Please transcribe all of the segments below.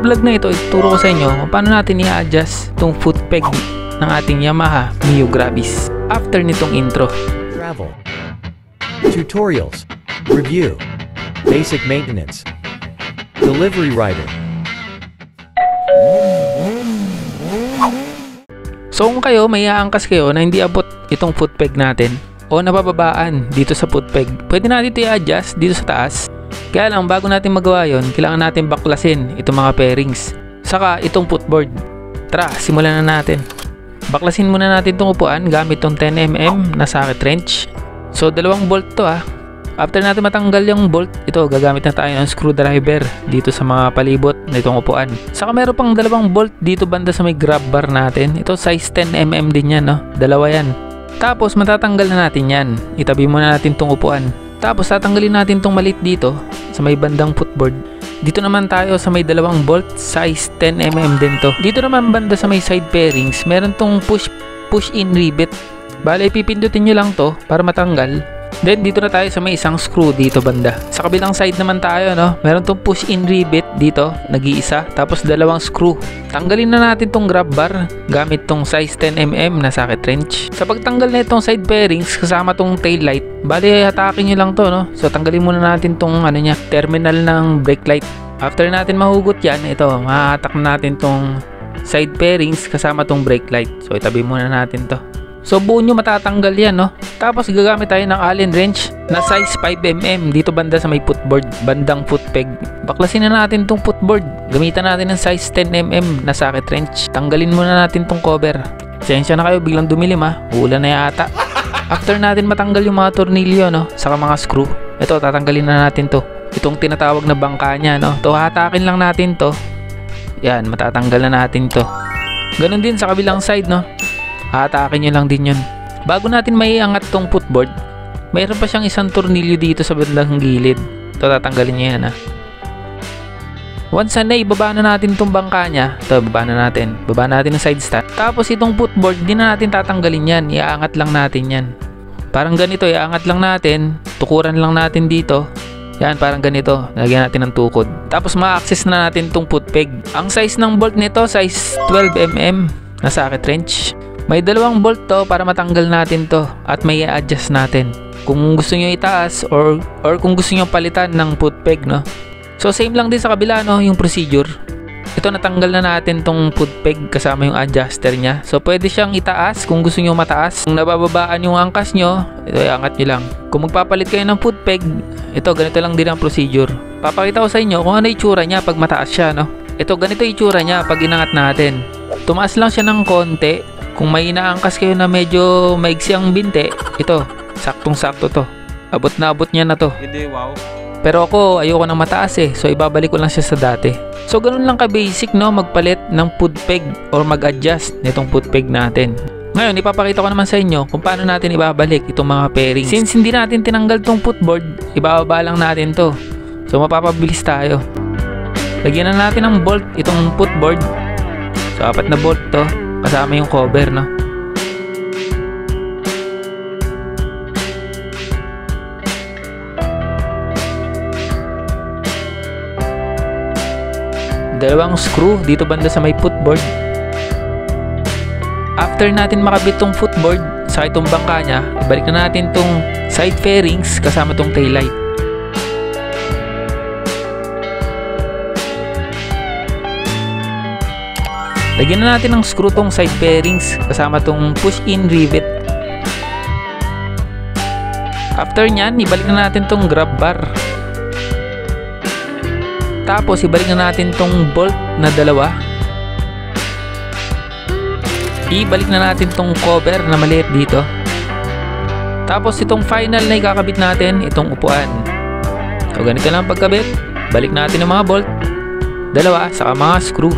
Sa vlog na ito, ituturo ko sa inyo kung paano natin i-adjust itong foot peg ng ating Yamaha Mio Gravis. After nitong intro. Travel, tutorials, review, basic maintenance, delivery rider. So kung kayo may aangkas kayo na hindi abot itong foot peg natin o nabababaan dito sa foot peg, pwede natin ito i-adjust dito sa taas. Kaya lang bago natin magawa yon, kailangan natin baklasin itong mga pairings saka itong footboard. Tara, simulan na natin. Baklasin muna natin itong upuan gamit itong 10mm na socket wrench. So 2 bolt to ah. After natin matanggal yung bolt, ito gagamit na tayo ng screwdriver dito sa mga palibot na itong upuan. Saka meron pang 2 bolt dito banda sa may grab bar natin. Ito size 10mm din yan, no? 2 yan. Tapos matatanggal na natin yan. Itabi muna natin itong upuan. Tapos tatanggalin natin itong maliit dito sa may bandang footboard. Dito naman tayo sa may 2 bolt, size 10mm din to. Dito naman banda sa may side pairings, meron tong push in rivet. Bale, pipindutin nyo lang to para matanggal. Then dito na tayo sa may isang screw dito banda. Sa kabilang side naman tayo, no? Meron tong push in rivet dito, nag-iisa, tapos 2 screw. Tanggalin na natin tong grab bar gamit tong size 10mm na socket wrench. Sa pagtanggal na itong side pairings kasama tong tail light, bali hatakin nyo lang to, no? So tanggalin muna natin tong terminal ng brake light. After natin mahugot yan, ito, mahatak na natin tong side pairings kasama tong brake light. So itabi muna natin to. So buo nyo matatanggal yan, no? Tapos gagamit tayo ng Allen wrench na size 5mm dito banda sa may footboard, bandang foot peg. Baklasin na natin tong footboard. Gamitan natin ng size 10mm na socket wrench. Tanggalin muna natin tong cover. Pasensya na kayo, biglang dumilim ha. Ulan na yata. After natin matanggal yung mga tornilyo, no? Saka mga screw. Ito, tatanggalin na natin to. Itong tinatawag na bangka nya, no? To, hatakin lang natin to. Yan, matatanggal na natin to. Ganon din sa kabilang side, no? Hatakin nyo lang din yun. Bago natin maiangat tong footboard, mayroon pa siyang isang tornilyo dito sa bandang gilid. Ito, tatanggalin nyo yan ha. Once na ibaba na natin tong bangka nya, ito, baba na natin. Baba natin ng side stand. Tapos itong footboard, di na natin tatanggalin yan. Iaangat lang natin yan. Parang ganito, iaangat lang natin. Tukuran lang natin dito. Yan, parang ganito. Lagyan natin ng tukod. Tapos ma-access na natin tong foot peg. Ang size ng bolt nito, size 12mm na socket wrench. May 2 bolt to para matanggal natin to at may i-adjust natin. Kung gusto nyo itaas or kung gusto nyo palitan ng foot peg, no? So same lang din sa kabila, no, yung procedure. Ito, natanggal na natin tong foot peg kasama yung adjuster nya. So pwede siyang itaas kung gusto nyo mataas. Kung nabababaan yung angkas nyo, ito iangat nyo lang. Kung magpapalit kayo ng foot peg, ito ganito lang din ang procedure. Papakita ko sa inyo kung ano itsura nya pag mataas siya, no? Ito, ganito itsura nya pag inangat natin. Tumaas lang siya ng konti. Kung may inaangkas kayo na medyo maigsi ang binte, ito, saktong-sakto to. Abot na abot niya na to. Hindi, wow. Pero ako, ayoko nang mataas eh. So, ibabalik ko lang siya sa dati. So, ganun lang ka-basic, no? Magpalit ng foot peg or mag-adjust nitong foot peg natin. Ngayon, ipapakita ko naman sa inyo kung paano natin ibabalik itong mga pairings. Since hindi natin tinanggal tong footboard, ibababa lang natin to. So, mapapabilis tayo. Lagyan na natin ng bolt itong footboard. So, 4 na bolt to. Kasama yung cover, no? Dalawang screw dito banda sa may footboard. After natin makabit tong footboard sa itong bangka nya, ibalik na natin tong side fairings kasama tong tail light. Lagyan na natin ng screw tong side pairings kasama tong push-in rivet. After nyan, ibalik na natin tong grab bar. Tapos, ibalik na natin tong bolt na 2. Ibalik na natin tong cover na maliit dito. Tapos, itong final na ikakabit natin, itong upuan. So, ganito lang pagkabit. Balik natin ang mga bolt. 2, saka mga screw.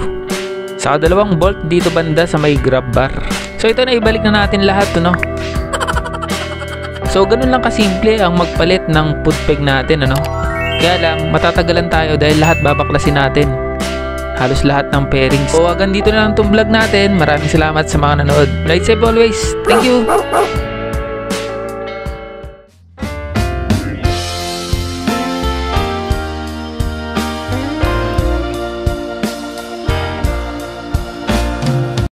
Saka 2 bolt dito banda sa may grab bar. So ito na, ibalik na natin lahat to, no? So ganun lang kasimple ang magpalit ng foot peg natin, ano? Kaya lang matatagalan tayo dahil lahat babaklasin natin. Halos lahat ng pairings. So hanggang dito na lang itong vlog natin. Maraming salamat sa mga nanood. Ride safe always. Thank you.